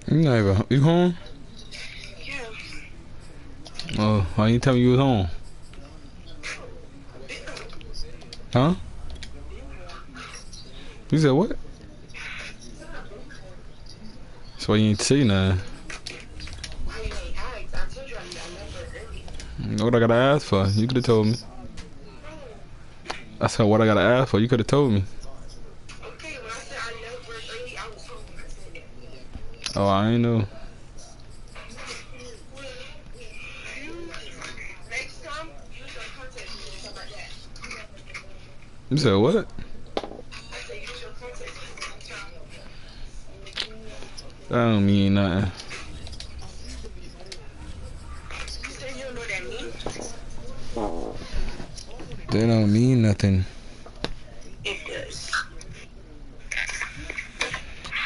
You not even, you home? Yeah. Oh, why you tell me you was home? Huh? You said what? So why you ain't say nothing? I didn't ask. I told you I left early. What I gotta ask for? You could have told me. I said what I gotta ask for. You could have told me. Okay, when I said I left work early, I was home when I said that. Oh, I ain't know. Next time, use your contact and stuff like that. You said what? I said use your contact next time. That don't mean nothing. You said you don't know what that means? That don't mean nothing. It does.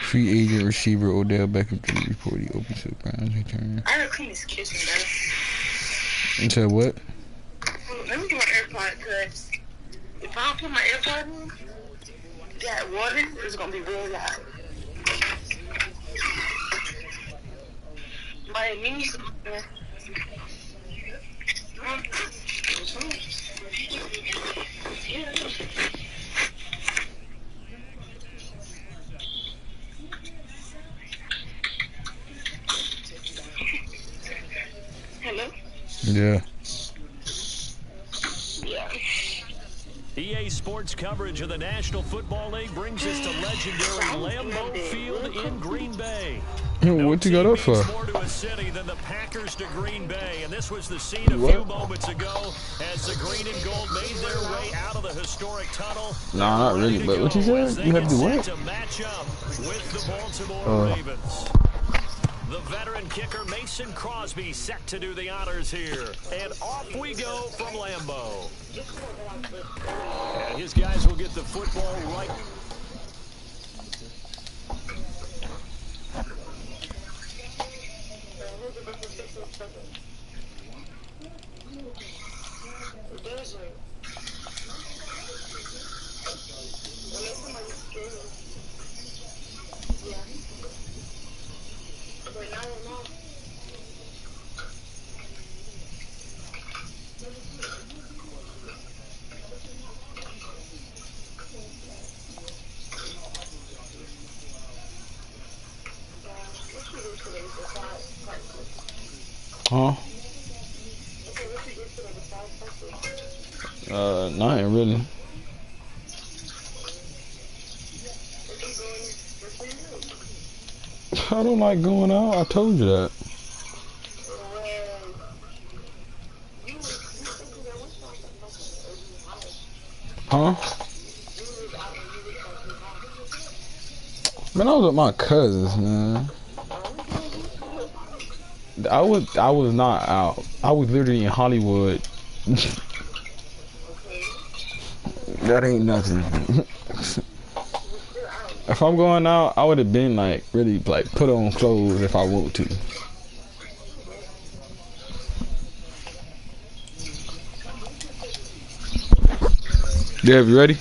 Free agent receiver Odell Beckham to report he open to the Browns return. I gotta clean this kitchen, man. You said what? Let me get my AirPod, because if I don't put my AirPod in, that water is gonna be real loud. My mini. Hello? Yeah. Yeah. EA Sports coverage of the National Football League brings us to legendary Lambeau Field in Green Bay. What you got up for? More to a city than the Packers to Green Bay, and this was the scene a few moments ago as the green and gold made their way out of the historic tunnel. Nah, not really. But what you said? You have to do what? To match up with the Baltimore Ravens. The veteran kicker Mason Crosby set to do the honors here, and off we go from Lambeau. And his guys will get the football right. Huh? Nothing really. I don't like going out. I told you that. Huh? Man, I was with my cousins, man. I was not out. I was literally in Hollywood. That ain't nothing. If I'm going out, I would have been like really like put on clothes if I want to. Dev, you ready?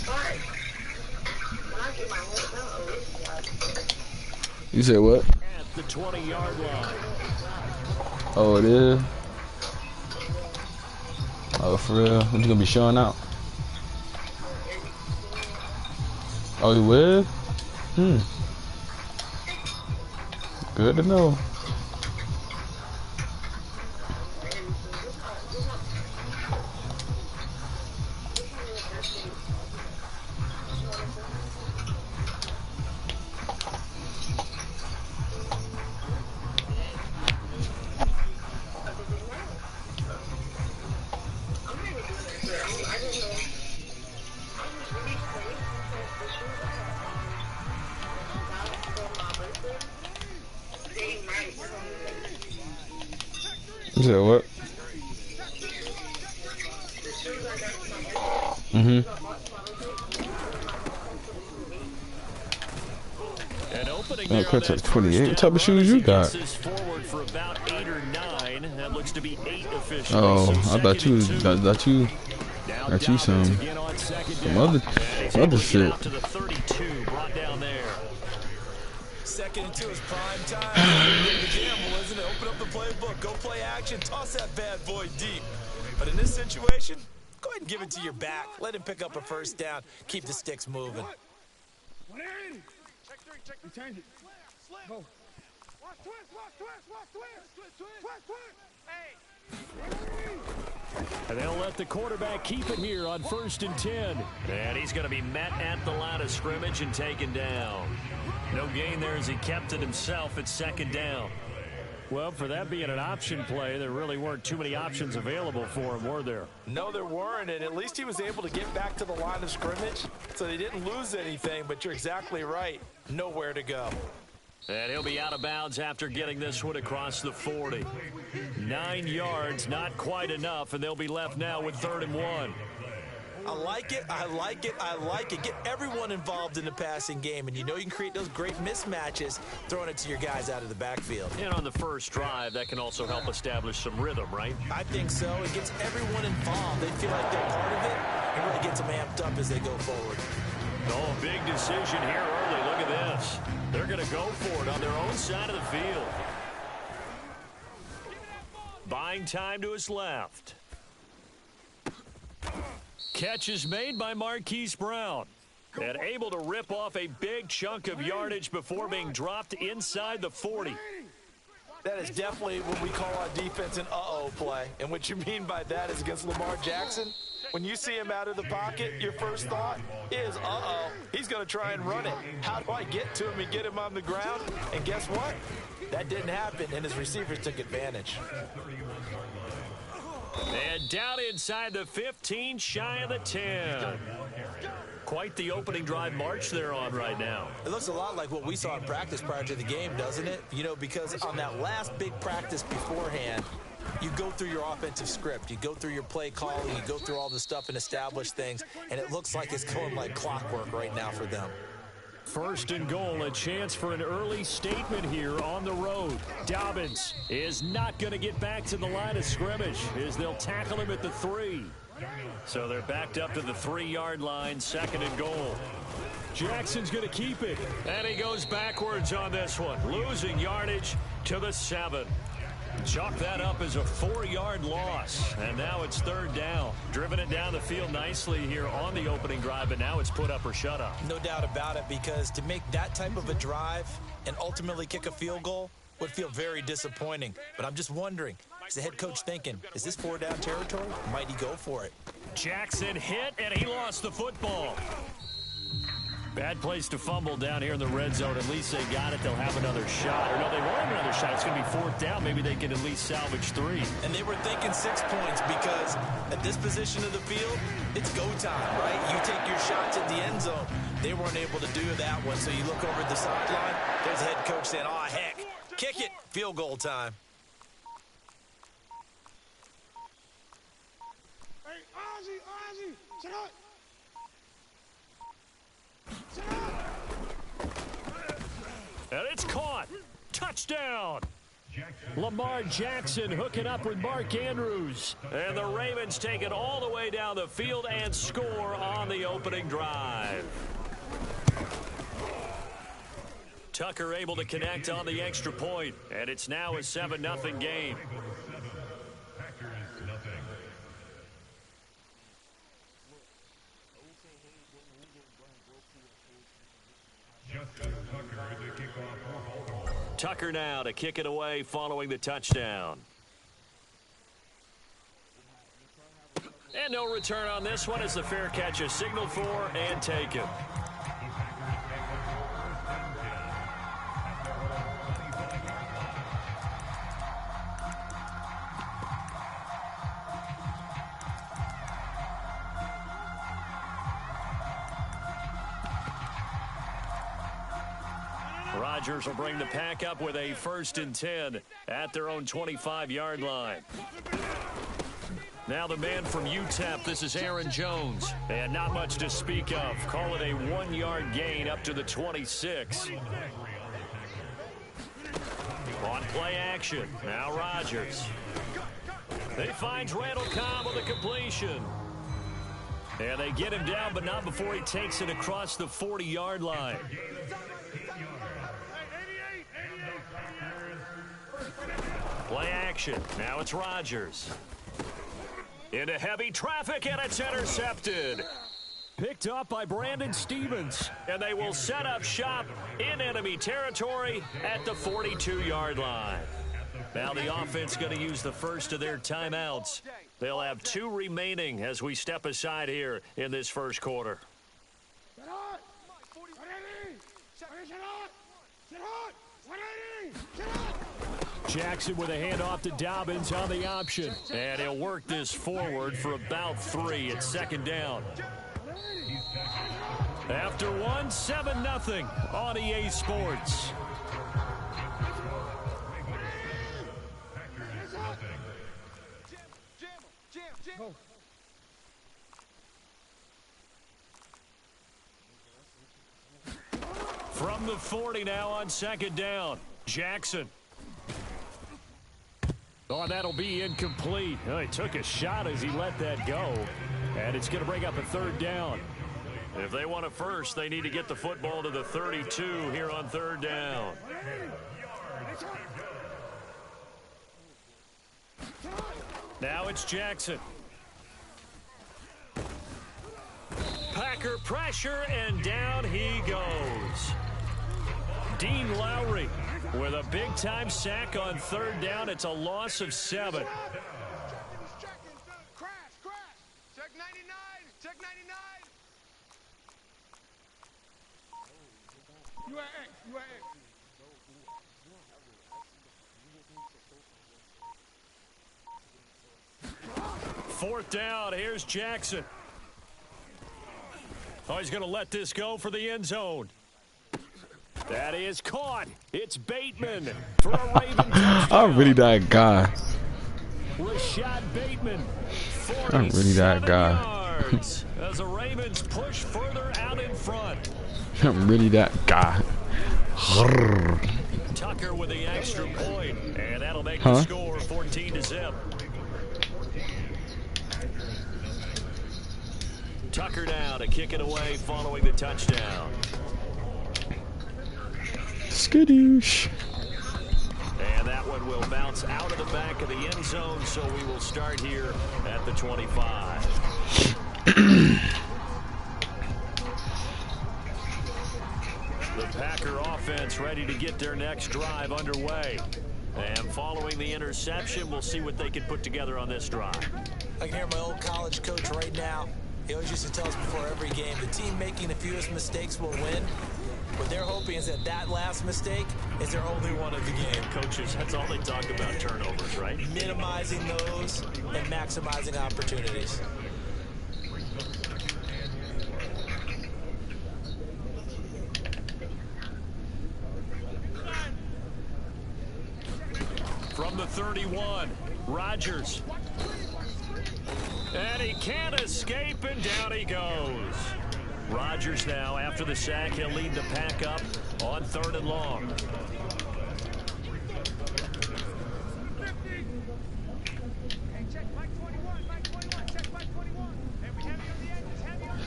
You said what? At the 20-yard line. Oh, it is? Oh, for real? What, you gonna be showing out? Oh, you will? Good to know. You said what? That cuts at 28. What type of shoes you got? Forward for about 8 or 9. That looks to be 8 officially. Oh, I thought you some other shit. To the 32, brought down there. Second and 2 is prime time. The gamble, isn't it? Open up the playbook. Go play action. Toss that bad boy deep. But in this situation, go ahead and give it to your back. Let him pick up a first down. Keep the sticks moving. You change it. Go. Watch twist. And they'll let the quarterback keep it here on 1st and 10. And he's going to be met at the line of scrimmage and taken down. No gain there as he kept it himself at 2nd down. Well, for that being an option play, there really weren't too many options available for him, were there? No, there weren't, and at least he was able to get back to the line of scrimmage, so they didn't lose anything, but you're exactly right. Nowhere to go. And he'll be out of bounds after getting this one across the 40. 9 yards, not quite enough, and they'll be left now with 3rd and 1. I like it. Get everyone involved in the passing game, and you know you can create those great mismatches throwing it to your guys out of the backfield. And on the first drive, that can also help establish some rhythm, right? I think so. It gets everyone involved. They feel like they're part of it, and really gets them amped up as they go forward. Oh, big decision here early. Look at this. They're going to go for it on their own side of the field. Buying time to his left. Catch is made by Marquise Brown. And able to rip off a big chunk of yardage before being dropped inside the 40. That is definitely what we call our defense an uh-oh play. And what you mean by that is against Lamar Jackson, when you see him out of the pocket, your first thought is, uh-oh, he's going to try and run it. How do I get to him and get him on the ground? And guess what? That didn't happen, and his receivers took advantage. And down inside the 15, shy of the 10. Quite the opening drive march they're on right now. It looks a lot like what we saw in practice prior to the game, doesn't it? You know, because on that last big practice beforehand, you go through your offensive script. You go through your play calling. You go through all the stuff and establish things. And it looks like it's going like clockwork right now for them. 1st and goal, a chance for an early statement here on the road. Dobbins is not going to get back to the line of scrimmage as they'll tackle him at the 3. So they're backed up to the 3-yard line, 2nd and goal. Jackson's going to keep it. And he goes backwards on this one, losing yardage to the 7. Chalk that up as a 4-yard loss. And now it's 3rd down. Driven it down the field nicely here on the opening drive, but now it's put up or shut up. No doubt about it, because to make that type of a drive and ultimately kick a field goal would feel very disappointing. But I'm just wondering, is the head coach thinking, is this 4-down territory? Or might he go for it? Jackson hit, and he lost the football. Bad place to fumble down here in the red zone. At least they got it. They'll have another shot. Or no, they won't have another shot. It's going to be 4th down. Maybe they can at least salvage 3. And they were thinking 6 points because at this position of the field, it's go time, right? You take your shots at the end zone. They weren't able to do that one. So you look over at the sideline. There's the head coach saying, oh, heck, kick it. Field goal time. Hey, Ozzy, shut up. And it's caught. Touchdown. Lamar Jackson hooking up with Mark Andrews. And the Ravens take it all the way down the field and score on the opening drive. Tucker able to connect on the extra point. And it's now a 7-0 game. Tucker now to kick it away following the touchdown. And no return on this one as the fair catch is signaled for and taken. Rodgers will bring the pack up with a 1st and 10 at their own 25-yard line. Now the man from UTEP, this is Aaron Jones. And not much to speak of. Call it a 1-yard gain up to the 26. On play action, now Rodgers. He finds Randall Cobb with a completion. And they get him down, but not before he takes it across the 40-yard line. action. Now it's Rodgers. Into heavy traffic, and it's intercepted. Picked up by Brandon Stevens. And they will set up shop in enemy territory at the 42-yard line. Now the offense going to use the first of their timeouts. They'll have 2 remaining as we step aside here in this first quarter. Jackson with a handoff to Dobbins on the option. And he'll work this forward for about 3. It's second down. After 1, 7-0 on EA Sports. From the 40 now on second down. Jackson. Oh, that'll be incomplete. Oh, he took a shot as he let that go. And it's going to bring up a third down. If they want it first, they need to get the football to the 32 here on third down. Now it's Jackson. Packer pressure, and down he goes. Dean Lowry with a big-time sack on third down. It's a loss of 7. Check 99. Check 99. You are X. You are X. Fourth down. Here's Jackson. Oh, he's going to let this go for the end zone. That is caught. It's Bateman for a Raven touchdown. I'm really that guy. Rashad Bateman, I'm really that guy. yards as the Ravens push further out in front. I'm really that guy. Tucker with the extra point, and that'll make the score 14-0. Tucker down to kick it away following the touchdown. Skadoosh. And that one will bounce out of the back of the end zone, so we will start here at the 25. The Packer offense ready to get their next drive underway. And following the interception, we'll see what they can put together on this drive. I can hear my old college coach right now. He always used to tell us before every game, the team making the fewest mistakes will win. What they're hoping is that that last mistake is their only one of the game. Coaches, that's all they talk about, turnovers, right? Minimizing those and maximizing opportunities. From the 31, Rodgers. And he can't escape, and down he goes. Rodgers now, after the sack, he'll lead the pack up on 3rd and long.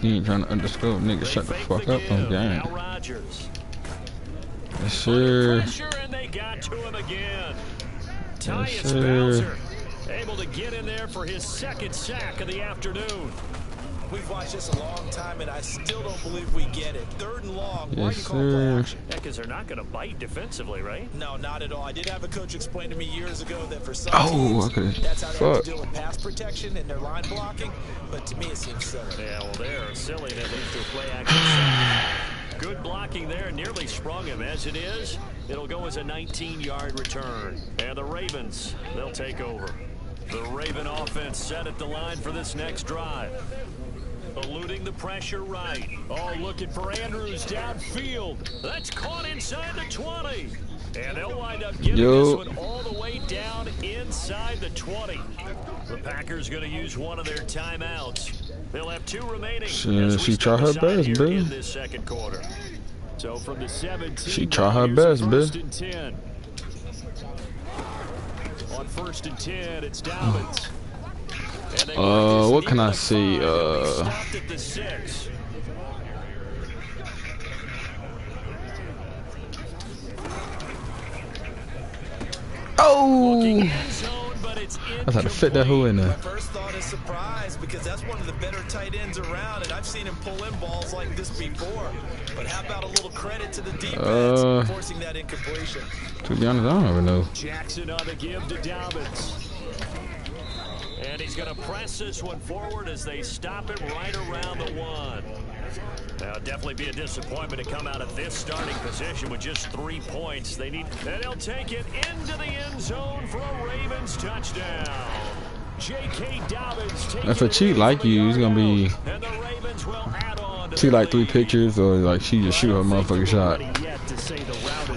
He ain't trying to underscore, nigga. Shut the fuck up on game. Now Rodgers. Yes, sir. Pressure, and they got to him again. Yes, Tyus sir. Bowser able to get in there for his second sack of the afternoon. We've watched this a long time, and I still don't believe we get it. 3rd and long. Why Yes, do you call play sir. action? Yeah, because they're not going to bite defensively, right? No, not at all. I did have a coach explain to me years ago that for some Oh, teams, okay. that's how they have Fuck. to deal with pass protection and their line blocking. But to me, it seems silly. Yeah, well, they're silly, and it leads to a play action. Good blocking there, nearly sprung him. As it is, it'll go as a 19-yard return. And the Ravens, they'll take over. The Raven offense set at the line for this next drive. Eluding the pressure right. Oh, looking for Andrews downfield. That's caught inside the 20. And they'll wind up getting this one all the way down inside the 20. The Packers going to use one of their timeouts. They'll have 2 remaining. She try her best, in baby. this second quarter. So from the 17, She try her here's best, first baby. and 10. On 1st and 10, it's Dobbins. And they work this What can near I the see? 5, and we stopped at the 6. Oh! Looking end zone it's That's how to fit that hole in my there. first thought is surprise because that's one of the better tight ends around, and I've seen him pull in balls like this before. But how about a little credit to the defense forcing that incompletion? To be honest, I don't even know. Jackson on the give to Dobbins. And he's going to press this one forward as they stop him right around the 1. Now, definitely be a disappointment to come out of this starting position with just 3 points. They need, and he'll take it into the end zone for a Ravens touchdown. J.K. Dobbins. If a cheat like you, he's gonna be And the Ravens will add on to see like 3 lead. pictures, or like she just shoot her motherfucking shot,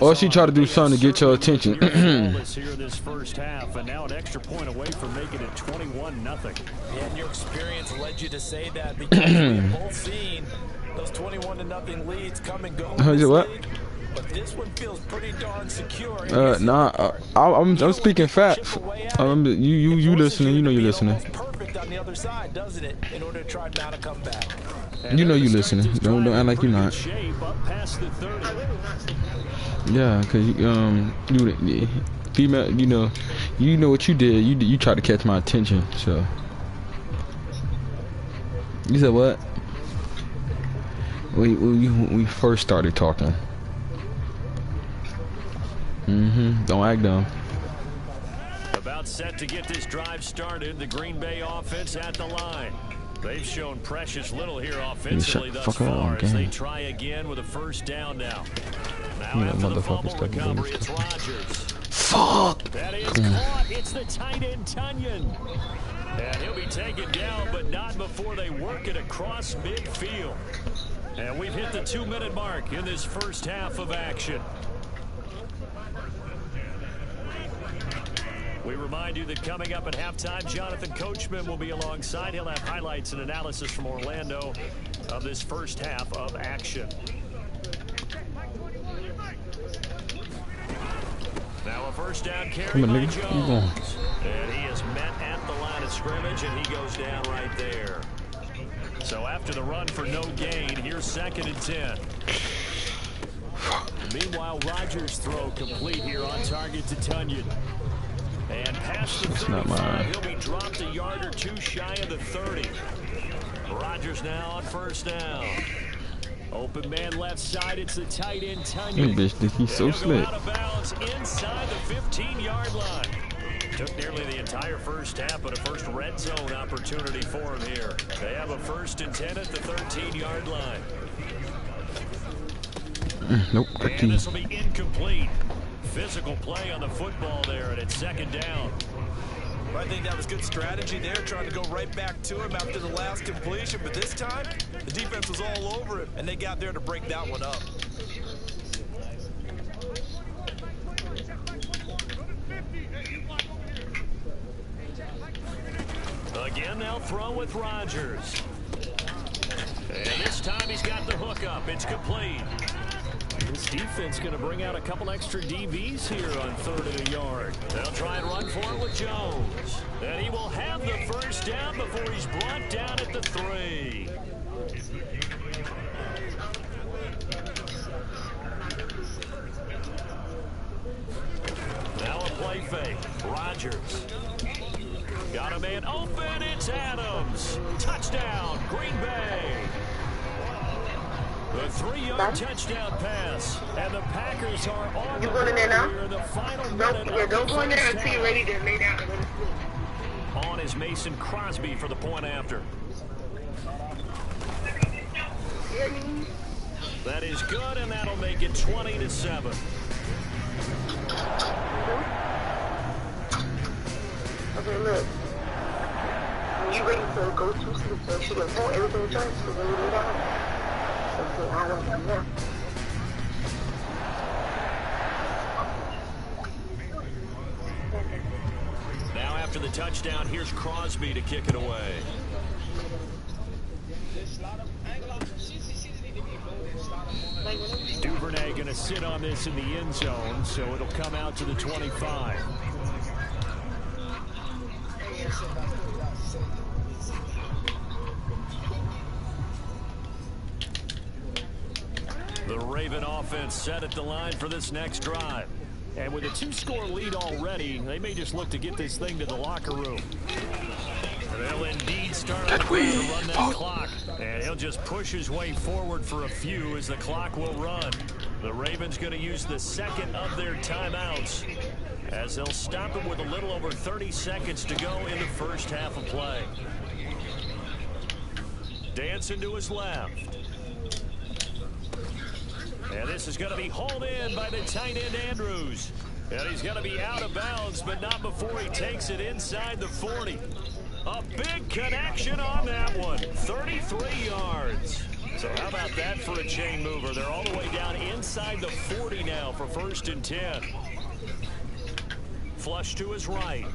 or she try to do something to get your attention. Here in this first half, and now an extra point away from making it 21-0. Yeah, and your experience led you to say that because we've both seen those 21-0 leads come and go. in this What? league, but this one feels pretty darn secure. I'm speaking facts. You listening? You know you listening. Almost perfect on the other side, doesn't it? In order to try to mount a comeback. You know you listening. Don't act like you're not. Shape up past the 30. Yeah, cause you female, you know what you did. You tried to catch my attention. So you said what? We first started talking. Don't act dumb. About set to get this drive started. The Green Bay offense at the line. They've shown precious little here offensively thus far as they try again with a first down now. Now after the fumble recovery, it's Rodgers. Fuck! That is caught. It's the tight end, Tunyon. And he'll be taken down, but not before they work it across midfield. And we've hit the 2-minute mark in this first half of action. We remind you that coming up at halftime, Jonathan Coachman will be alongside. He'll have highlights and analysis from Orlando of this first half of action. Now a first down carry by Jones. And he is met at the line of scrimmage, and he goes down right there. So after the run for no gain, here's 2nd and 10. Meanwhile, Rodgers' throw complete here on target to Tunyon. And past the 35, he'll be dropped a yard or 2 shy of the 30. Rodgers now on first down. Open man left side, it's the tight end Tunyon. He's so slick. Out of bounds inside the 15-yard line. Took nearly the entire first half, but a first red zone opportunity for him here. They have a 1st and 10 at the 13-yard line. Nope. And this will be incomplete. Physical play on the football there, and it's 2nd down. I think that was good strategy there, trying to go right back to him after the last completion. But this time, the defense was all over it, and they got there to break that one up. Again, they'll throw with Rodgers. And this time he's got the hook up. It's complete. This defense going to bring out a couple extra DBs here on 3rd and a yard. They'll try and run for it with Jones. And he will have the first down before he's brought down at the 3. Now a play fake. Rodgers. Got a man open. It's Adams. Touchdown, Green Bay. The 3-yard touchdown pass, and the Packers are on You going in there now? in the final Don't go in there until you're ready to lay down and go to sleep. On is Mason Crosby for the point after. That is good, and that'll make it 20-7. Okay, look. When you're ready to go to sleep, so she will pull everything done, so when you lay down. Okay, I don't know. Now after the touchdown, here's Crosby to kick it away. Duvernay going to sit on this in the end zone, so it'll come out to the 25. The Raven offense set at the line for this next drive. And with a 2-score lead already, they may just look to get this thing to the locker room. They'll indeed start to run that clock. And he'll just push his way forward for a few as the clock will run. The Ravens going to use the second of their timeouts as they'll stop him with a little over 30 seconds to go in the first half of play. Dancing to his left. And this is going to be hauled in by the tight end Andrews. And he's going to be out of bounds, but not before he takes it inside the 40. A big connection on that one. 33 yards. So how about that for a chain mover? They're all the way down inside the 40 now for 1st and 10. Flush to his right.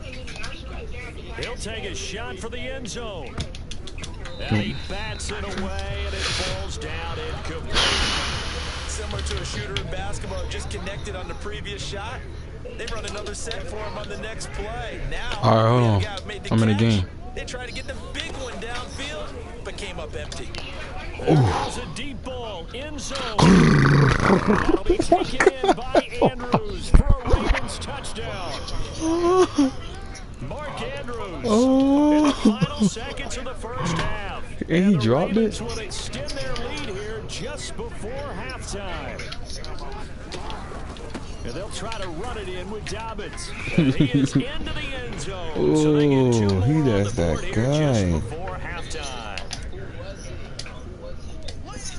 He'll take a shot for the end zone. And he bats it away, and it falls down incomplete. Similar to a shooter in basketball, just connected on the previous shot. They run another set for him on the next play. Now, all right, I'm in the game. They tried to get the big one downfield, but came up empty. There's a deep ball, end zone. That'll be taken in by Andrews for a Ravens touchdown. Mark Andrews in the final seconds of the first half. And he dropped it. Will extend their lead here just before halftime. And they'll try to run it in with Dobbins. And he is into the end zone. So they get 2 more he on does the board that here guy. just before halftime.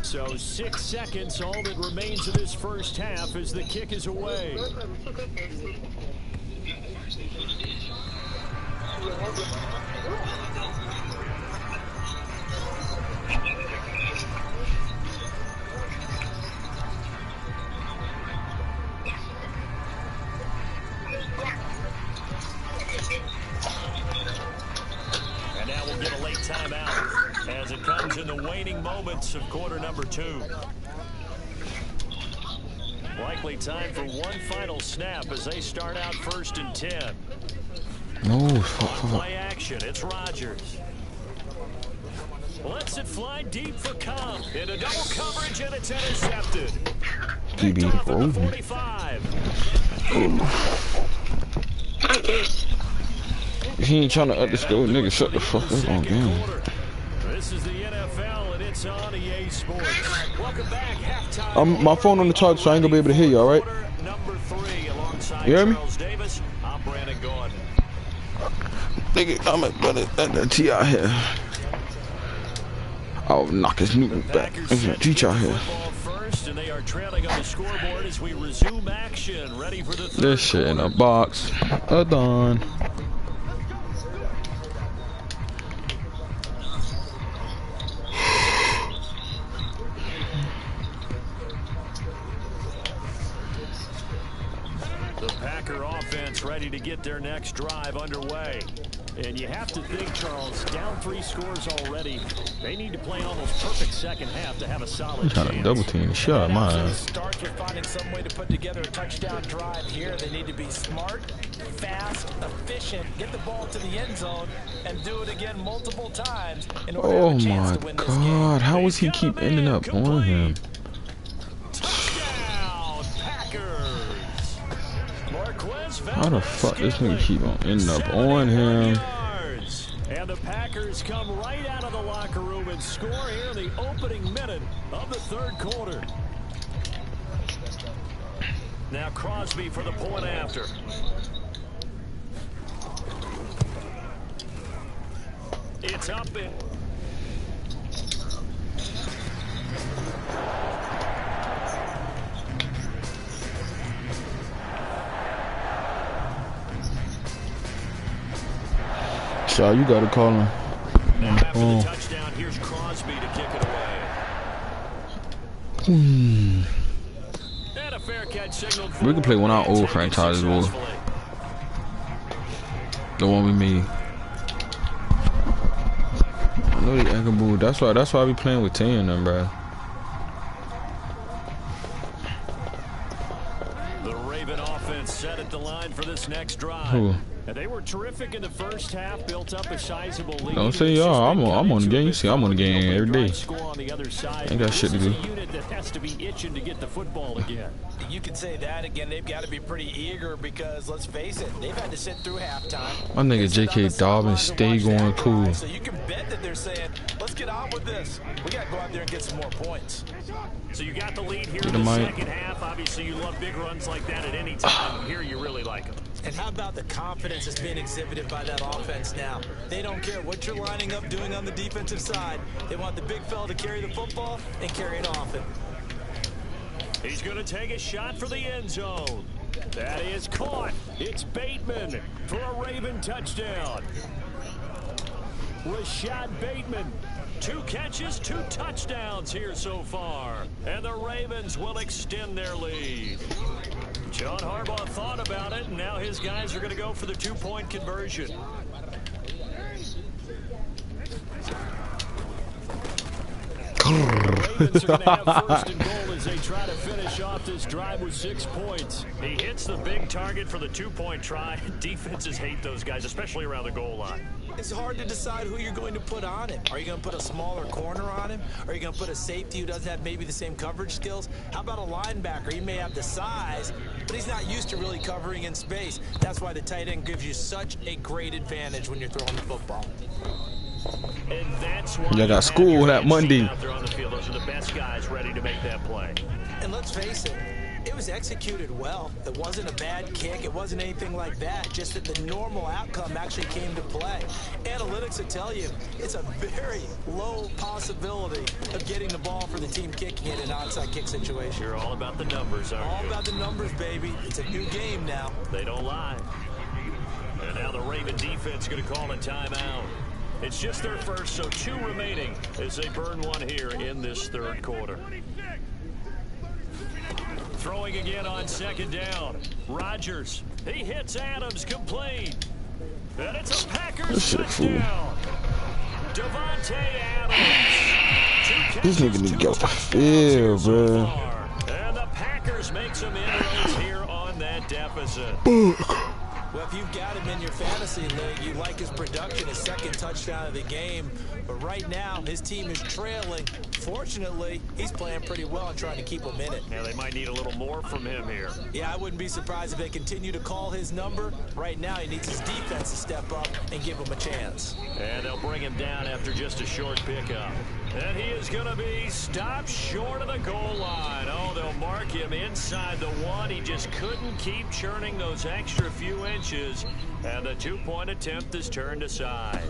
So 6 seconds, all that remains of this first half as the kick is away. And now we'll get a late timeout as it comes in the waning moments of quarter number 2. Likely time for one final snap as they start out 1st and 10. No, Play action, it's Rodgers. Lets it fly deep for Cobb. Into double coverage, and it's intercepted. DB, Picked off at the 45. he ain't trying to underscore, nigga. Shut the fuck up on game. This is the NFL, and it's on EA Sports. Welcome back, halftime. My phone on the charger, so I ain't gonna be able to hear you. All right? Number 3, alongside You hear me? Charles Davis. I'm Brandon Gordon. Nigga, I'm at T out here. I'll knock his Newton back. Teach out here. First, and they are trailing on the scoreboard as we resume action. Ready for the third This shit in a box. Done. The Packer offense ready to get their next drive underway. And you have to think, Charles, down 3 scores already. They need to play an almost perfect second half to have a solid I'm trying to double team the shot, my ass. Start with finding some way to put together a touchdown drive here. They need to be smart, fast, efficient, get the ball to the end zone, and do it again multiple times in order to have a chance to win this game. Oh my god, how does he keep ending up on him? Touchdown, Packers. How the fuck this nigga keep on ending up on him? And the Packers come right out of the locker room and score here in the opening minute of the third quarter. Now Crosby for the point after. It's up in. So you gotta call him. Now after the touchdown, here's Crosby to kick it away. And a fair catch signaled for. We can play one of our old franchises, boy. The one we made. I know the Eggboo. That's why I be playing with 10 and them, bro. The Raven offense set at the line for this next drive. Who? And they were terrific in the first half, built up a sizable lead. Don't say y'all. I'm on the game. You see, I'm on the game every day. On the other side. Ain't got shit to do. This is a unit that has to be itching to get the football again. You can say that again. They've got to be pretty eager because, let's face it, they've had to sit through halftime. My nigga J.K. Dobbins stay going cool. So you can bet that they're saying, let's get on with this. We got to go out there and get some more points. So you got the lead here in the second half. Obviously, you love big runs like that at any time. Here, you really like them. And how about the confidence that's being exhibited by that offense now? They don't care what you're lining up doing on the defensive side. They want the big fella to carry the football and carry it often. He's going to take a shot for the end zone. That is caught. It's Bateman for a Raven touchdown. Rashad Bateman. 2 catches, 2 touchdowns here so far. And the Ravens will extend their lead. John Harbaugh thought about it, and now his guys are going to go for the 2-point conversion. The Ravens are going to have first and goal as they try to finish off this drive with 6 points. He hits the big target for the 2-point try. Defenses hate those guys, especially around the goal line. It's hard to decide who you're going to put on him. Are you going to put a smaller corner on him? Are you going to put a safety who doesn't have maybe the same coverage skills? How about a linebacker? He may have the size, but he's not used to really covering in space. That's why the tight end gives you such a great advantage when you're throwing the football. And that's why you got school that Monday. Out there on the field. Those are the best guys ready to make that play. And let's face it, it was executed well. It wasn't a bad kick. It wasn't anything like that. Just that the normal outcome actually came to play. Analytics will tell you it's a very low possibility of getting the ball for the team kicking it in an onside kick situation. You're all about the numbers, aren't you? All about the numbers, baby. It's a new game now. They don't lie. And now the Raven defense going to call a timeout. It's just their first, so 2 remaining as they burn 1 here in this third quarter. Throwing again on second down. Rodgers. He hits Adams complete. And it's a Packers touchdown. Devontae Adams. This nigga need to go off the field, bro. And the Packers make some inroads here on that deficit. Well, if you've got him in your fantasy league, you like his production, his second touchdown of the game. But right now, his team is trailing. Fortunately, he's playing pretty well and trying to keep him in it. Yeah, they might need a little more from him here. Yeah, I wouldn't be surprised if they continue to call his number. Right now, he needs his defense to step up and give him a chance. And they'll bring him down after just a short pickup. And he is going to be stopped short of the goal line. Oh, they'll mark him inside the 1. He just couldn't keep churning those extra few inches. And the 2-point attempt is turned aside.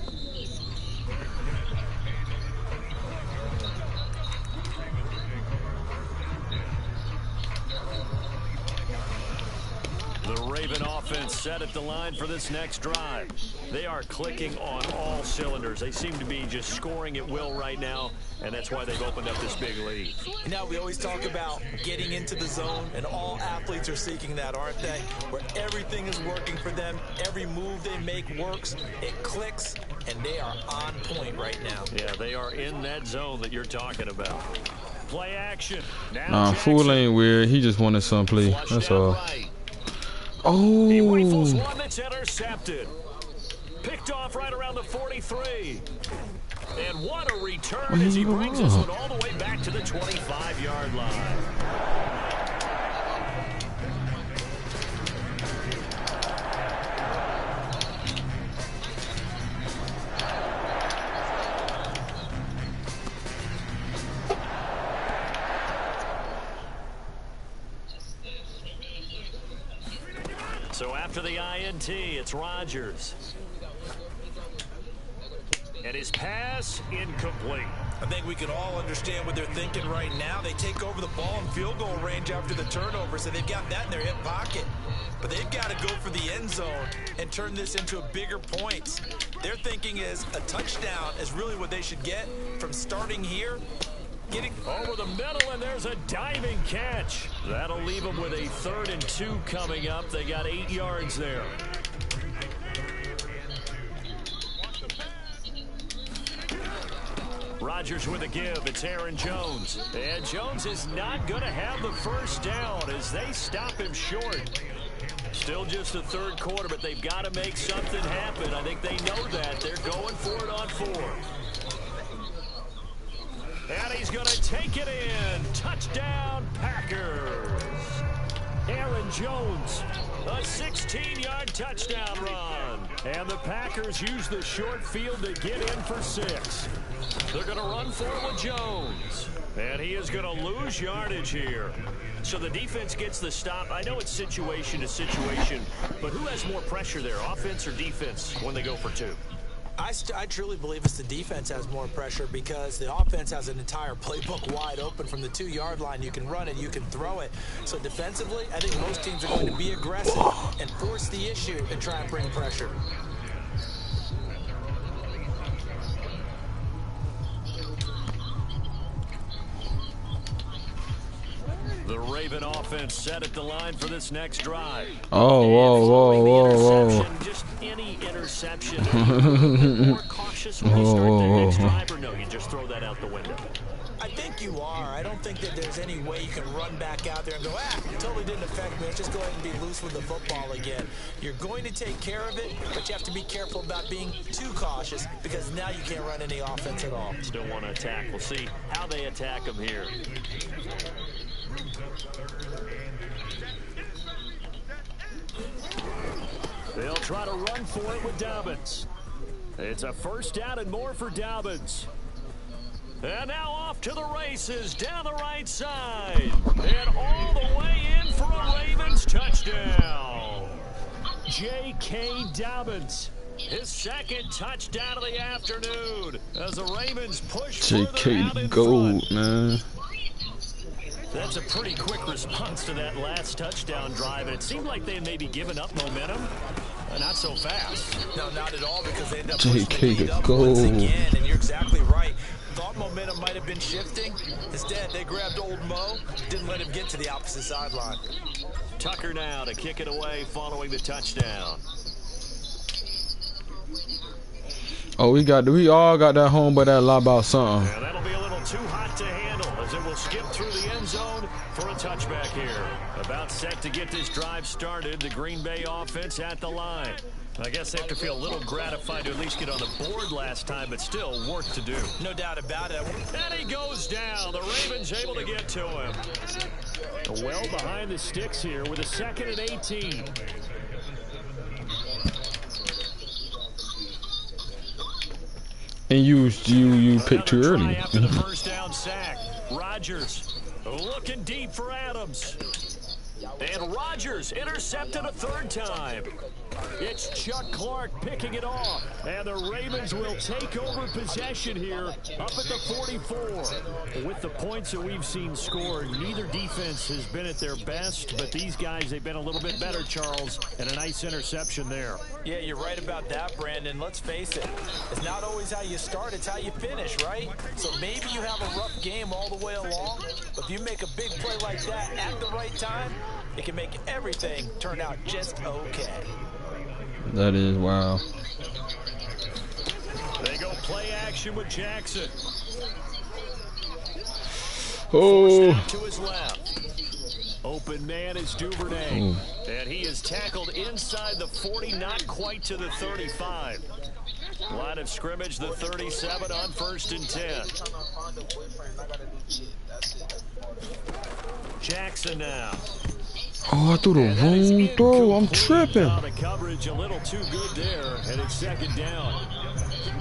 The Raven offense set at the line for this next drive. They are clicking on all cylinders. They seem to be just scoring at will right now, and that's why they've opened up this big lead. Now, we always talk about getting into the zone, and all athletes are seeking that, aren't they? Where everything is working for them, every move they make works, it clicks, and they are on point right now. Yeah, they are in that zone that you're talking about. Play action. Nah, Fool ain't weird. He just wanted some play. That's all. Right. Oh. He rifles one that's intercepted. Picked off right around the 43. And what a return as he brings this one all the way back to the 25-yard line. So after the INT, it's Rodgers. And his pass incomplete. I think we can all understand what they're thinking right now. They take over the ball in field goal range after the turnover, so they've got that in their hip pocket. But they've got to go for the end zone and turn this into a bigger points. Their thinking is a touchdown is really what they should get from starting here. Getting over the middle, and there's a diving catch. That'll leave them with a 3rd and 2 coming up. They got 8 yards there. Rodgers with a give. It's Aaron Jones. And Jones is not going to have the first down as they stop him short. Still just the third quarter, but they've got to make something happen. I think they know that. They're going for it on 4. And he's going to take it in. Touchdown, Packers. Aaron Jones, a 16-yard touchdown run. And the Packers use the short field to get in for 6. They're going to run for it with Jones. And he is going to lose yardage here. So the defense gets the stop. I know it's situation to situation, but who has more pressure there, offense or defense, when they go for 2? I truly believe it's the defense has more pressure because the offense has an entire playbook wide open from the 2-yard line. You can run it, you can throw it. So defensively, I think most teams are going to be aggressive and force the issue and try and bring pressure. The Raven offense set at the line for this next drive. Oh, whoa. Just any interception. More cautious when you start the next drive, or no, you just throw that out the window? I think you are. I don't think that there's any way you can run back out there and go, it totally didn't affect me. Let's just go ahead and be loose with the football again. You're going to take care of it, but you have to be careful about being too cautious because now you can't run any offense at all. Still want to attack. We'll see how they attack them here. They'll try to run for it with Dobbins. It's a first down and more for Dobbins. And now off to the races down the right side. And all the way in for a Ravens touchdown. J.K. Dobbins. His second touchdown of the afternoon as the Ravens push J.K. further out in Gold, front. man. That's a pretty quick response to that last touchdown drive, and it seemed like they had maybe given up momentum. Not so fast. No, not at all, because they ended up pushing the J.K. lead up Gold. once again, and you're exactly right. Thought momentum might have been shifting. Instead, they grabbed old Mo, didn't let him get to the opposite sideline. Tucker now to kick it away following the touchdown. Oh, we all got that home, but that lie about something. Yeah, that'll be a little too hot to handle as it will skip through the end zone for a touchback here. About set to get this drive started, the Green Bay offense at the line. I guess they have to feel a little gratified to at least get on the board last time, but still work to do. No doubt about it. And he goes down. The Ravens able to get to him. Well behind the sticks here with a 2nd and 18. And you picked too early. After the first down sack, Rodgers looking deep for Adams. And Rodgers intercepted a 3rd time. It's Chuck Clark picking it off. And the Ravens will take over possession here up at the 44. With the points that we've seen scored, neither defense has been at their best, but these guys, they've been a little bit better, Charles, and a nice interception there. Yeah, you're right about that, Brandon. Let's face it. It's not always how you start, it's how you finish, right? So maybe you have a rough game all the way along, but if you make a big play like that at the right time, it can make everything turn out just okay. That is wow. They go play action with Jackson. Oh. To his left. Open man is Duvernay. And he is tackled inside the 40, not quite to the 35. Line of scrimmage, the 37 on 1st and 10. Jackson now. Oh, I threw the wrong throw. I'm tripping. The coverage a little too good there, and it's 2nd down.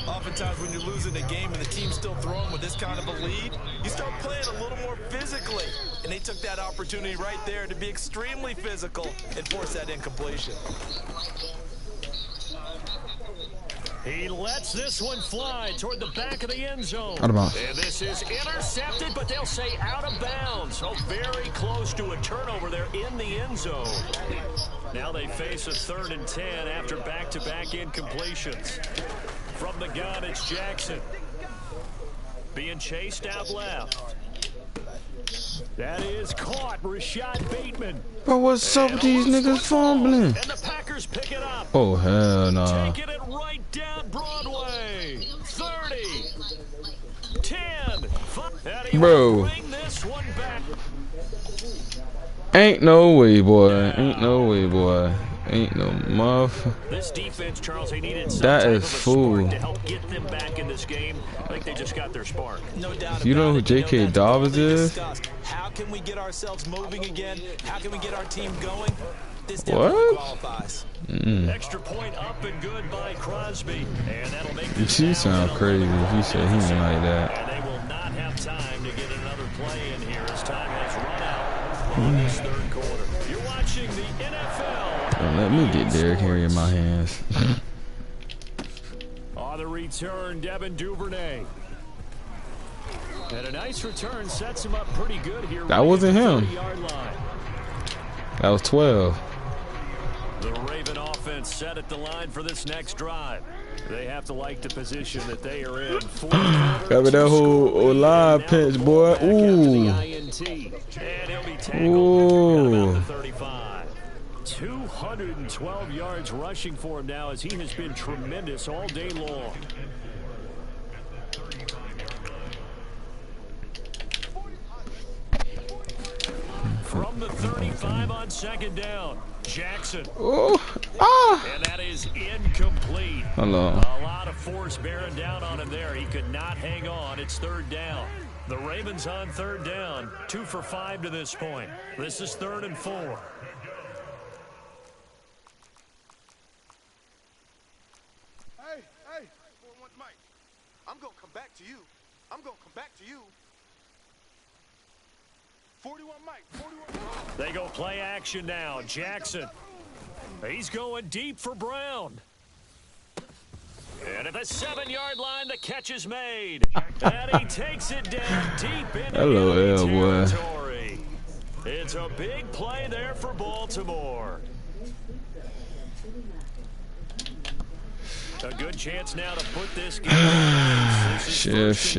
Oftentimes when you're losing a game and the team's still throwing with this kind of a lead, you start playing a little more physically. And they took that opportunity right there to be extremely physical and force that incompletion. He lets this one fly toward the back of the end zone. Out of bounds. And this is intercepted, but they'll say out of bounds. So very close to a turnover there in the end zone. Now they face a 3rd and 10 after back-to-back incompletions. From the gun, it's Jackson. Being chased out left. That is caught, Rashad Bateman. Bro, what's up with these niggas fumbling? And the Packers pick it up. Oh, hell nah. Taking it right down Broadway. 30. 10. Bro. Ain't no way, boy. Ain't no way, boy. Ain't no muff. This defense, Charles, they needed some That type is of a fool. spark to help get them back in this game. I think they just got their spark. No doubt. You know who J.K. Dobbins is? How can we get ourselves moving again? How can we get our team going? This What? qualifies. Extra point up and good by Crosby. And that'll make You this see, now sound an crazy. 11-point He said he ain't like that. And they will not have time to get another play in here as time has run out on this third quarter. You're watching the NFL. Don't let me get Derrick Henry in my hands. On the return, Devin Duvernay. And a nice return sets him up pretty good here. That wasn't him. 30-yard line. That was 12. The Raven offense set at the line for this next drive. They have to like the position that they are in. Got me that whole live pinch, boy. Ooh. And he'll be tackled at about the 35. 212 yards rushing for him now as he has been tremendous all day long. From the 35 on second down, Jackson. Oh. Ah. And that is incomplete. Hello. A lot of force bearing down on him there. He could not hang on. It's third down. The Ravens on third down. 2 for 5 to this point. This is 3rd and 4. Hey, 4-1 Mike. I'm going to come back to you. I'm going to come back to you. 41 Mike. 41 Mike. They go play action now. Jackson. He's going deep for Brown. And at the 7-yard line, the catch is made. And he takes it down deep into Hello, territory. It's a big play there for Baltimore. A good chance now to put this game on. Shift.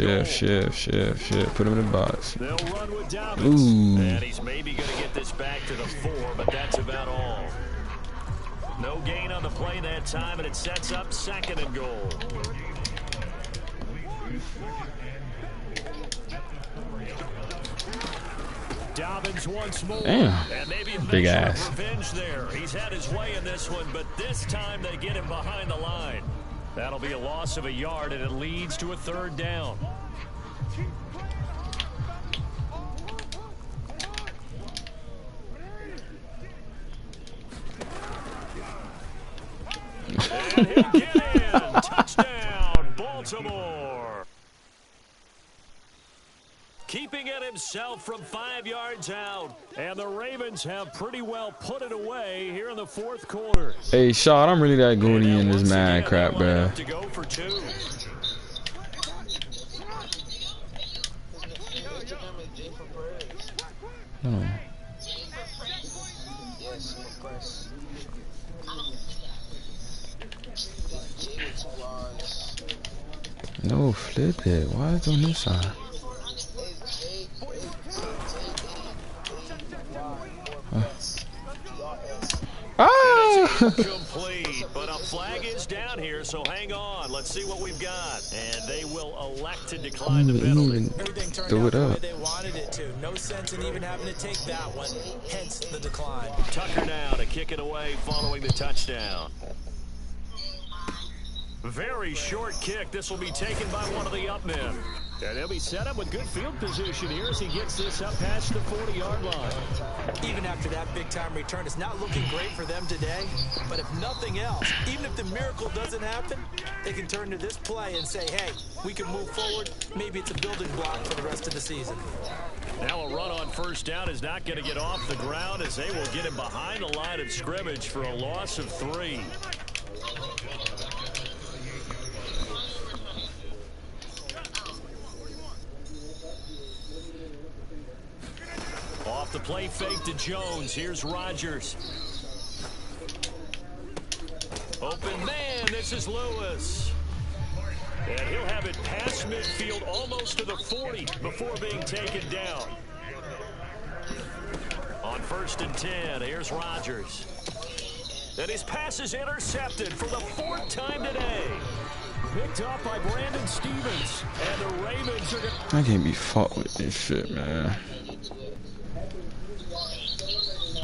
Put him in the box. They'll run with Dobbins. Ooh. And he's maybe going to get this back to the 4, but that's about all. No gain on the play that time, and it sets up 2nd and goal. Dobbins once more. Damn. And maybe a Big measure ass. of revenge there. He's had his way in this one, but this time they get him behind the line. That'll be a loss of a yard, and it leads to a 3rd down. And he'll get in. Touchdown, Baltimore. Keeping it himself from 5 yards out. And the Ravens have pretty well put it away here in the 4th quarter. Hey, Shot, I'm really that goony in this mad crap, bruh. To go for 2. No. No, flip it. Why is it on this side? Complete, but a flag is down here, so hang on. Let's see what we've got. And they will elect to decline the penalty. Everything turned Throw out it the way up. they wanted it to. No sense in even having to take that one. Hence the decline. Tucker now to kick it away following the touchdown. Very short kick. This will be taken by one of the up men. And he'll be set up with good field position here as he gets this up past the 40-yard line. Even after that big-time return, it's not looking great for them today. But if nothing else, even if the miracle doesn't happen, they can turn to this play and say, hey, we can move forward. Maybe it's a building block for the rest of the season. Now a run on 1st down is not going to get off the ground as they will get him behind the line of scrimmage for a loss of 3. Off the play fake to Jones. Here's Rodgers. Open man. This is Lewis. And he'll have it past midfield almost to the 40 before being taken down. On 1st and 10, here's Rodgers. And his pass is intercepted for the 4th time today. picked up by Brandon Stevens. And the Ravens are going to... I can't be fought with this shit, man.